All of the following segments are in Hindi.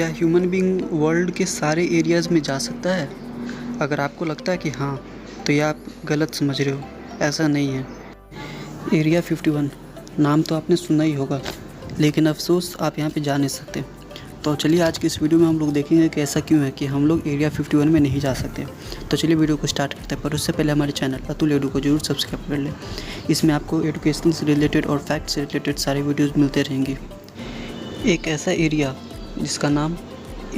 क्या ह्यूमन बीइंग वर्ल्ड के सारे एरियाज़ में जा सकता है? अगर आपको लगता है कि हाँ, तो ये आप गलत समझ रहे हो। ऐसा नहीं है। एरिया 51 नाम तो आपने सुना ही होगा, लेकिन अफ़सोस आप यहाँ पे जा नहीं सकते। तो चलिए आज की इस वीडियो में हम लोग देखेंगे कि ऐसा क्यों है कि हम लोग एरिया 51 में नहीं जा सकते। तो चलिए वीडियो को स्टार्ट करते हैं, पर उससे पहले हमारे चैनल अतुल एडू को जरूर सब्सक्राइब कर लें। इसमें आपको एजुकेशन से रिलेटेड और फैक्ट से रिलेटेड सारे वीडियोज़ मिलते रहेंगे। एक ऐसा एरिया जिसका नाम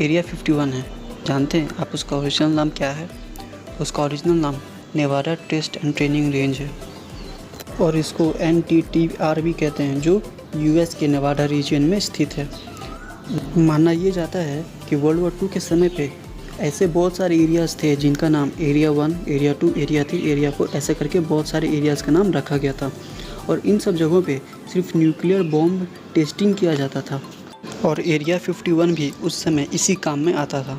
एरिया 51 है, जानते हैं आप उसका ओरिजिनल नाम क्या है? उसका ओरिजिनल नाम Nevada test and training range है और इसको NTTR भी कहते हैं, जो US के नेवाडा रीजन में स्थित है। माना ये जाता है कि वर्ल्ड वॉर 2 के समय पे ऐसे बहुत सारे एरियाज़ थे जिनका नाम एरिया 1, एरिया 2, एरिया 3, एरिया 4 ऐसे करके बहुत सारे एरियाज़ का नाम रखा गया था। और इन सब जगहों पे सिर्फ न्यूक्लियर बॉम्ब टेस्टिंग किया जाता था और एरिया 51 भी उस समय इसी काम में आता था।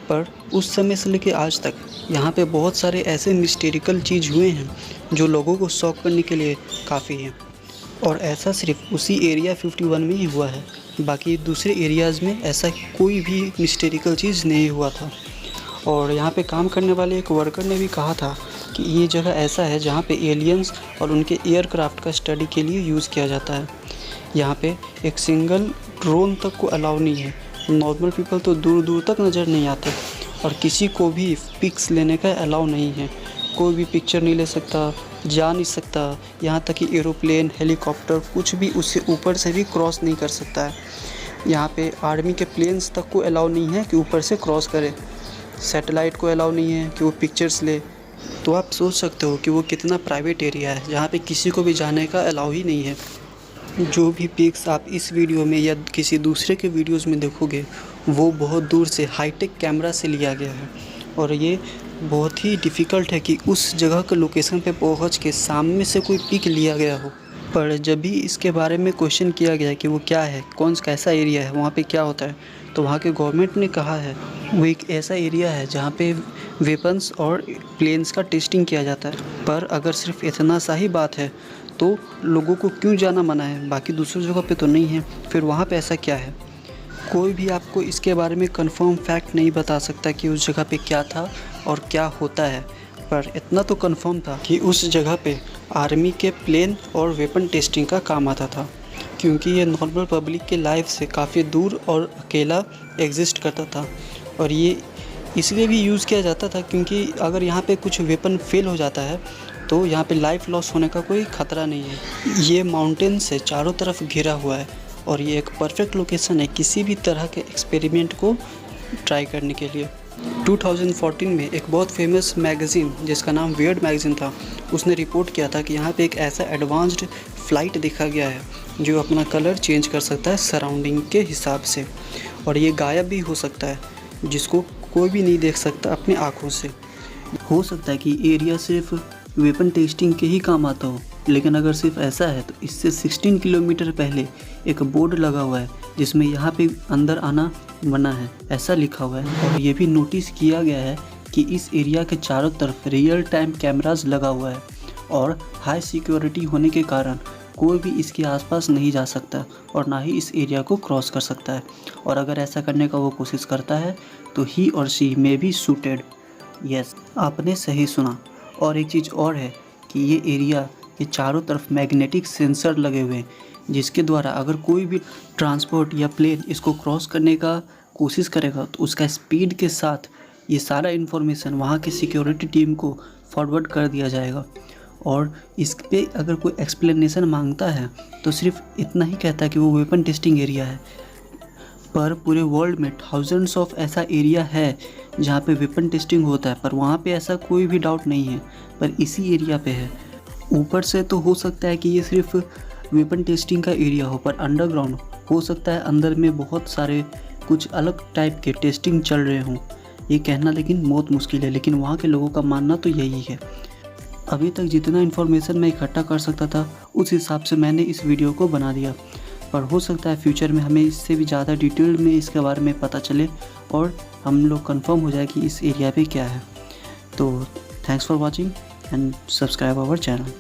पर उस समय से लेकर आज तक यहाँ पे बहुत सारे ऐसे मिस्टेरिकल चीज़ हुए हैं जो लोगों को शॉक करने के लिए काफ़ी है। और ऐसा सिर्फ उसी एरिया 51 में ही हुआ है, बाकी दूसरे एरियाज़ में ऐसा कोई भी मिस्टेरिकल चीज़ नहीं हुआ था। और यहाँ पे काम करने वाले एक वर्कर ने भी कहा था कि ये जगह ऐसा है जहाँ पे एलियंस और उनके एयरक्राफ्ट का स्टडी के लिए यूज़ किया जाता है। यहाँ पे एक सिंगल ड्रोन तक को अलाउ नहीं है। नॉर्मल पीपल तो दूर दूर तक नज़र नहीं आते और किसी को भी पिक्स लेने का अलाउ नहीं है। कोई भी पिक्चर नहीं ले सकता, जा नहीं सकता, यहाँ तक कि एरोप्लेन, हेलीकॉप्टर कुछ भी उससे ऊपर से भी क्रॉस नहीं कर सकता है। यहाँ पे आर्मी के प्लेन्स तक को अलाउ नहीं है कि ऊपर से क्रॉस करे। सैटेलाइट को अलाउ नहीं है कि वो पिक्चर्स ले। तो आप सोच सकते हो कि वो कितना प्राइवेट एरिया है जहाँ पे किसी को भी जाने का अलाउ ही नहीं है। जो भी पिक्स आप इस वीडियो में या किसी दूसरे के वीडियोस में देखोगे वो बहुत दूर से हाईटेक कैमरा से लिया गया है और ये बहुत ही डिफ़िकल्ट है कि उस जगह के लोकेशन पे पहुंच के सामने से कोई पिक लिया गया हो। पर जब भी इसके बारे में क्वेश्चन किया गया कि वो क्या है, कैसा एरिया है, वहाँ पे क्या होता है, तो वहाँ के गवर्नमेंट ने कहा है वो एक ऐसा एरिया है जहाँ पे वेपन्स और प्लेन्स का टेस्टिंग किया जाता है। पर अगर सिर्फ इतना सा ही बात है तो लोगों को क्यों जाना मना है, बाकी दूसरी जगह पे तो नहीं है, फिर वहाँ पे ऐसा क्या है? कोई भी आपको इसके बारे में कंफर्म फैक्ट नहीं बता सकता कि उस जगह पे क्या था और क्या होता है। पर इतना तो कंफर्म था कि उस जगह पे आर्मी के प्लेन और वेपन टेस्टिंग का काम आता था, क्योंकि ये नॉर्मल पब्लिक के लाइफ से काफ़ी दूर और अकेला एग्जिस्ट करता था। और ये इसलिए भी यूज़ किया जाता था क्योंकि अगर यहाँ पे कुछ वेपन फेल हो जाता है तो यहाँ पे लाइफ लॉस होने का कोई ख़तरा नहीं है। ये माउंटेन से चारों तरफ घिरा हुआ है और ये एक परफेक्ट लोकेशन है किसी भी तरह के एक्सपेरिमेंट को ट्राई करने के लिए। 2014 में एक बहुत फेमस मैगज़ीन जिसका नाम वियर्ड मैगज़ीन था, उसने रिपोर्ट किया था कि यहाँ पे एक ऐसा एडवांस्ड फ़्लाइट देखा गया है जो अपना कलर चेंज कर सकता है सराउंडिंग के हिसाब से, और ये गायब भी हो सकता है जिसको कोई भी नहीं देख सकता अपनी आँखों से। हो सकता है कि एरिया सिर्फ वेपन टेस्टिंग के ही काम आता हो, लेकिन अगर सिर्फ ऐसा है तो इससे 16 किलोमीटर पहले एक बोर्ड लगा हुआ है जिसमें यहाँ पे अंदर आना मना है, ऐसा लिखा हुआ है। और ये भी नोटिस किया गया है कि इस एरिया के चारों तरफ रियल टाइम कैमरास लगा हुआ है और हाई सिक्योरिटी होने के कारण कोई भी इसके आसपास नहीं जा सकता और ना ही इस एरिया को क्रॉस कर सकता है। और अगर ऐसा करने का वो कोशिश करता है तो ही और she may be shooted. Yes, आपने सही सुना। और एक चीज़ और है कि ये एरिया ये चारों तरफ मैग्नेटिक सेंसर लगे हुए हैं जिसके द्वारा अगर कोई भी ट्रांसपोर्ट या प्लेन इसको क्रॉस करने का कोशिश करेगा तो उसका स्पीड के साथ ये सारा इन्फॉर्मेशन वहाँ की सिक्योरिटी टीम को फॉरवर्ड कर दिया जाएगा। और इस पे अगर कोई एक्सप्लेनेशन मांगता है तो सिर्फ इतना ही कहता है कि वो वेपन टेस्टिंग एरिया है। पर पूरे वर्ल्ड में थाउजेंड्स ऑफ ऐसा एरिया है जहाँ पे वेपन टेस्टिंग होता है, पर वहाँ पे ऐसा कोई भी डाउट नहीं है, पर इसी एरिया पे है। ऊपर से तो हो सकता है कि ये सिर्फ वेपन टेस्टिंग का एरिया हो, पर अंडरग्राउंड हो सकता है अंदर में बहुत सारे कुछ अलग टाइप के टेस्टिंग चल रहे हों। ये कहना लेकिन बहुत मुश्किल है, लेकिन वहाँ के लोगों का मानना तो यही है। अभी तक जितना इन्फॉर्मेशन मैं इकट्ठा कर सकता था उस हिसाब से मैंने इस वीडियो को बना दिया, पर हो सकता है फ्यूचर में हमें इससे भी ज़्यादा डिटेल में इसके बारे में पता चले और हम लोग कंफर्म हो जाए कि इस एरिया पे क्या है। तो thanks for watching and subscribe our channel.